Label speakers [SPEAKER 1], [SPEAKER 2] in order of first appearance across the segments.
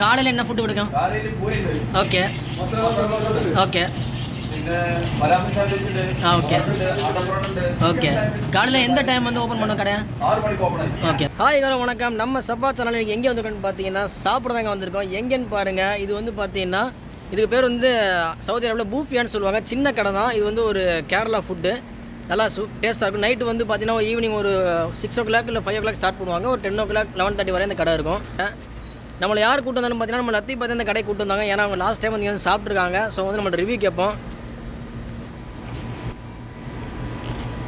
[SPEAKER 1] காலையில் என்ன ஃபுட்டு கொடுக்கும்? Okay okay okay okay. காலையில் எந்த டைம் வந்து ஓப்பன் பண்ண கடை? ஓகே. ஹாய் ஹலோ வணக்கம். நம்ம சஃபா சேனல் எங்கே வந்துருக்கோன்னு பார்த்தீங்கன்னா சாப்பிட்றதாங்க வந்திருக்கோம். எங்கேன்னு பாருங்கள். இது வந்து பார்த்தீங்கன்னா இதுக்கு பேர் வந்து சவுதி அரேபியாவில் பூஃபியான்னு சொல்லுவாங்க. சின்ன கடை தான். இது வந்து ஒரு கேரளா ஃபுட்டு. நல்லா டேஸ்ட்டாக இருக்கும். நைட்டு வந்து பார்த்தீங்கன்னா ஈவினிங் ஒரு 6 o'clock இல்லை 5 o'clock ஸ்டார்ட் பண்ணுவாங்க. ஒரு 10 o'clock 11:30 வரை இந்த கடை இருக்கும். நம்மளை யார் கூட்டு வந்தாலும் பார்த்தீங்கன்னா நம்ம லத்தி பார்த்து இந்த கடை கூட்டு வந்தாங்க. ஏன்னா அவங்க லாஸ்ட் டைம் வந்து சாப்பிட்ருக்காங்க. ஸோ வந்து நம்ம ரிவ்யூ கேட்போம்.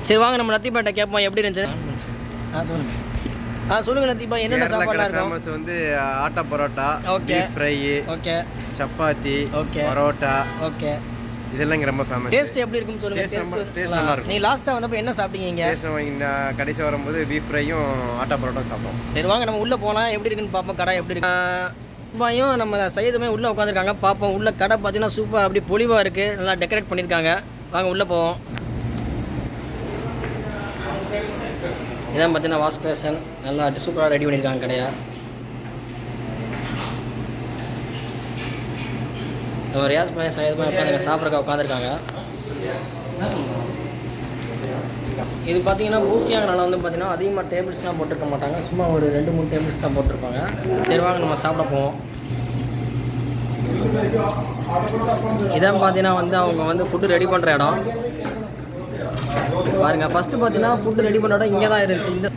[SPEAKER 1] சரி வாங்க நம்ம லத்திபாட்ட கேட்போம் எப்படி இருந்துச்சு. சொல்லுங்கள் லத்திபா, என்னென்ன சாப்பாடுலாம் இருக்கும்?
[SPEAKER 2] ஃபேமஸ் வந்து atta parotta,
[SPEAKER 1] okay,
[SPEAKER 2] fry,
[SPEAKER 1] okay,
[SPEAKER 2] chapati,
[SPEAKER 1] okay,
[SPEAKER 2] parotta,
[SPEAKER 1] okay.
[SPEAKER 2] இதெல்லாம் இங்கே ரொம்ப ஃபேமஸ்.
[SPEAKER 1] டேஸ்ட் எப்படி இருக்குன்னு சொல்லுங்கள்.
[SPEAKER 2] டேஸ்ட் நல்லா இருக்கும்.
[SPEAKER 1] நீ லாஸ்ட்டாக வந்தப்போ என்ன சாப்பிட்டீங்க?
[SPEAKER 2] நான் கடைசி வரும்போது பீஃப் ஃப்ரையும் ஆட்டா பரோட்டா சாப்பிட்டோம்.
[SPEAKER 1] சரி வாங்க நம்ம உள்ளே போனால் எப்படி இருக்குன்னு பார்ப்போம். கடை எப்படி இருக்கு? ரூபாயும் நம்ம சைதுமே உள்ளே உட்காந்துருக்காங்க. பார்ப்போம். உள்ள கடை பார்த்தீங்கன்னா சூப்பர் அப்படி பொலிவாக இருக்குது. நல்லா டெக்கரேட் பண்ணியிருக்காங்க. வாங்க உள்ளே போவோம். இதான் பார்த்தீங்கன்னா வாஷ் பேஷன் நல்லா சூப்பராக ரெடி பண்ணியிருக்காங்க கடையை. நம்ம ரியாஸ் பையன் சையத் பையன் உட்காந்து சாப்பிட்றக்க உட்காந்துருக்காங்க. இது பார்த்தீங்கன்னா பூஃபியாங்கனால வந்து பார்த்தீங்கன்னா அதிகமாக டேபிள்ஸ்லாம் போட்டிருக்க மாட்டாங்க. சும்மா ஒரு 2-3 டேபிள்ஸ் தான் போட்டிருப்பாங்க. சரி வாங்க நம்ம சாப்பிட போவோம். இதான் பார்த்தீங்கன்னா வந்து அவங்க வந்து ஃபுட்டு ரெடி பண்ணுற இடம் பாருங்க. ஃபஸ்ட்டு பார்த்தீங்கன்னா ஃபுட்டு ரெடி பண்ணுற இடம் இங்கே தான் இருந்துச்சு. இந்த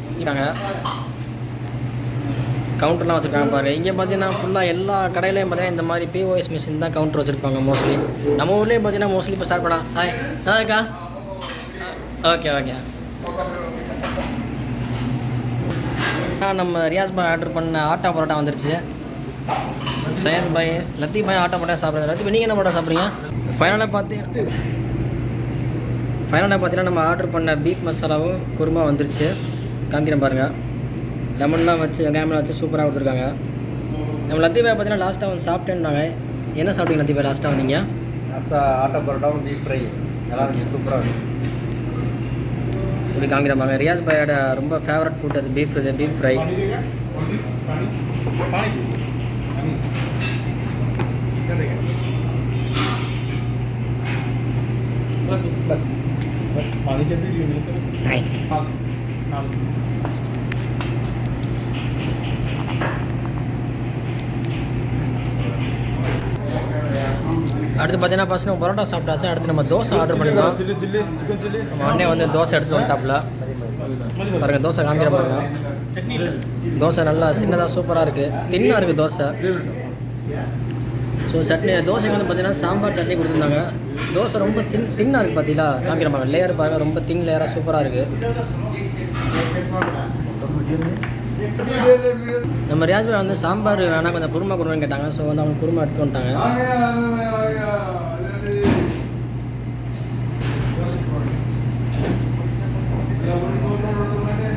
[SPEAKER 1] கவுண்டர்லாம் வச்சுருக்காங்க பாருங்கள். இங்கே பார்த்தீங்கன்னா ஃபுல்லாக எல்லா கடையிலையும் பார்த்தீங்கன்னா இந்த மாதிரி POS மிஷின் தான் கவுண்டர் வச்சுருப்பாங்க மோஸ்ட்லி. நம்ம ஊர்லேயும் பார்த்தீங்கன்னா மோஸ்ட்லி இப்போ ஸ்டார்ட் பண்ணலாம். ஹாய் அதாக்கா. Okay okay. நம்ம ரியாஸ் பாய் ஆர்டர் பண்ண ஆட்டா பரோட்டா வந்துருச்சு. சையத் பாய் லத்தி பாய் ஆட்டா பரோட்டா சாப்பிட்றது. லத்தி நீங்கள் என்ன பரோட்டா சாப்பிட்றீங்க? ஃபைனலாக பார்த்தீங்கன்னா நம்ம ஆர்டர் பண்ண பீஃப் மசாலாவும் குருமா வந்துருச்சு. காமிக்கிறேன் பாருங்கள். லெமன்லாம் வச்சு வெங்காயம்லாம் வச்சு சூப்பராக கொடுத்துருக்காங்க. நம்ம லத்தி பாய் பார்த்தீங்கன்னா லாஸ்ட்டாக வந்து சாப்பிட்டேன்னாங்க. என்ன சாப்பிட்டீங்க லத்தி பாய் லாஸ்ட்டாக வந்தீங்க?
[SPEAKER 2] ஆட்டா பரோட்டாவும் பீஃப் ஃப்ரை நல்லா சூப்பராக இருக்கும்.
[SPEAKER 1] இப்படி காமிக்கிறேன் பாருங்க. ரியாஸ் பாயோட ரொம்ப ஃபேவரட் ஃபுட் அது பீஃப் ஃப்ரை. அடுத்து பார்த்தீங்கன்னா ஃபஸ்ட் நம்ம பரோட்டா சாப்பிட்டாச்சு. அடுத்து நம்ம தோசை ஆர்டர் பண்ணிக்கலாம். நம்ம அண்ணே வந்து தோசை எடுத்துகிட்டு வந்துட்டாப்புல பாருங்க. தோசை காமிக்கிற பாருங்க. தோசை நல்லா சின்னதாக சூப்பராக இருக்குது. தின்னாக இருக்குது தோசை. ஸோ சட்னி தோசைக்கு வந்து பார்த்தீங்கன்னா சாம்பார் சட்னி கொடுத்துருந்தாங்க. தோசை ரொம்ப தின்னாக இருக்குது பார்த்தீங்களா? காமிக்கிற பாருங்க. லேயர் பாருங்கள் ரொம்ப தின் லேயராக சூப்பராக இருக்குது. நம்ம ரியாஸ் பாய் வந்து சாம்பார் வேணால் கொஞ்சம் குருமா கொடுன்னு கேட்டாங்க. ஸோ வந்து அவங்க குருமா எடுத்து வந்துட்டாங்க.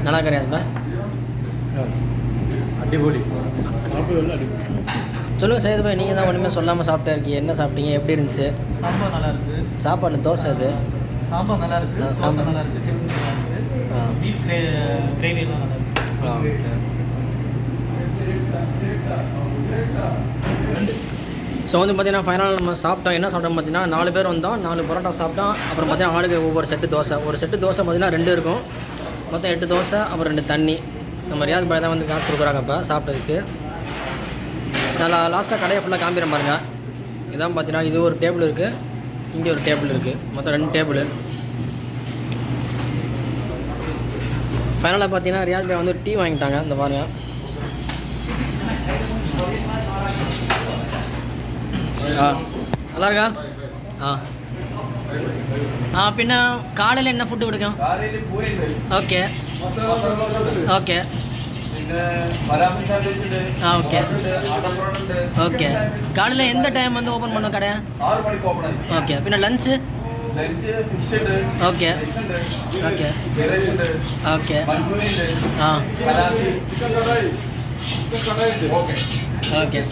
[SPEAKER 1] நல்லா இருக்கா ரியாஸ் பாய்?
[SPEAKER 2] அடிபொலி.
[SPEAKER 1] சொல்லுங்கள் சையத் பாய், நீங்கள் தான் ஒன்றுமே சொல்லாமல் சாப்பிட்டே இருக்கீங்க. என்ன சாப்பிட்டீங்க? எப்படி இருந்துச்சு?
[SPEAKER 3] சாம்பார் நல்லா இருக்குது.
[SPEAKER 1] சாப்பாடு தோசை அது
[SPEAKER 3] சாம்பார் நல்லா இருக்குது. சாம்பார் நல்லா இருக்குது. சிக்கன் நல்லா இருக்குது. பீஃப் கிரேவியெல்லாம் நல்லா இருக்குது.
[SPEAKER 1] ஸோ வந்து பார்த்தீங்கன்னா ஃபைனலாக நம்ம சாப்பிட்டோம். என்ன சாப்பிட்டோம் பார்த்தீங்கன்னா 4 பேர் வந்தோம். 4 பரோட்டா சாப்பிட்டோம். அப்புறம் பார்த்தீங்கன்னா ஆளுக்கு ஒவ்வொரு செட்டு தோசை. ஒரு செட்டு தோசை பார்த்தீங்கன்னா 2 இருக்கும். மொத்தம் 8 தோசை அப்புறம் 2 தண்ணி. நம்ம ரியாஸ் பாய் தான் வந்து காசு கொடுக்குறாங்க இப்போ சாப்பிட்டதுக்கு. நான் லாஸ்ட்டாக கடையை ஃபுல்லாக காமிக்கிறேன் பாருங்கள். இதான் பார்த்தீங்கன்னா இது ஒரு டேபிள் இருக்குது, இங்கே ஒரு டேபிள் இருக்குது. மொத்தம் 2 டேபிள். ஃபைனலாக பார்த்தீங்கன்னா ரியாஸ் பாய் வந்து டீ வாங்கிட்டாங்க. இந்த பாருங்கள். நல்லா இருக்கா? பின்ன காலையில் என்ன ஃபுட்டு கொடுக்கும்? Okay okay okay okay. காலையில் எந்த டைம் வந்து ஓப்பன் பண்ணும் கடை? ஓகே. பின்ன lunch? Okay okay okay. Okay.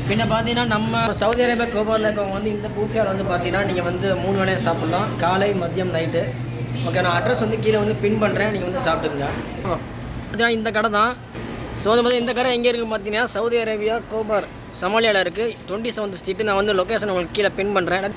[SPEAKER 1] பின்ன பார்த்தீங்கன்னா நம்ம சவுதி அரேபியா கோபாரில் இருக்கவங்க வந்து இந்த பூஃபியாவில் வந்து பார்த்தீங்கன்னா நீங்கள் வந்து 3 வேளையும் சாப்பிட்லாம். காலை மதியம் நைட்டு. ஓகே. நான் அட்ரஸ் வந்து கீழே வந்து பின் பண்ணுறேன். நீங்கள் வந்து சாப்பிட்டுக்குங்க. பார்த்தீங்கன்னா இந்த கடை தான். ஸோ வந்து பார்த்தீங்கன்னா இந்த கடை எங்கே இருக்குது பார்த்தீங்கன்னா சவுதி அரேபியா கோபார் சமாலியாவில் இருக்குது 27th ஸ்ட்ரீட்டு. நான் வந்து லொக்கேஷன் உங்களுக்கு கீழே பின் பண்ணுறேன்.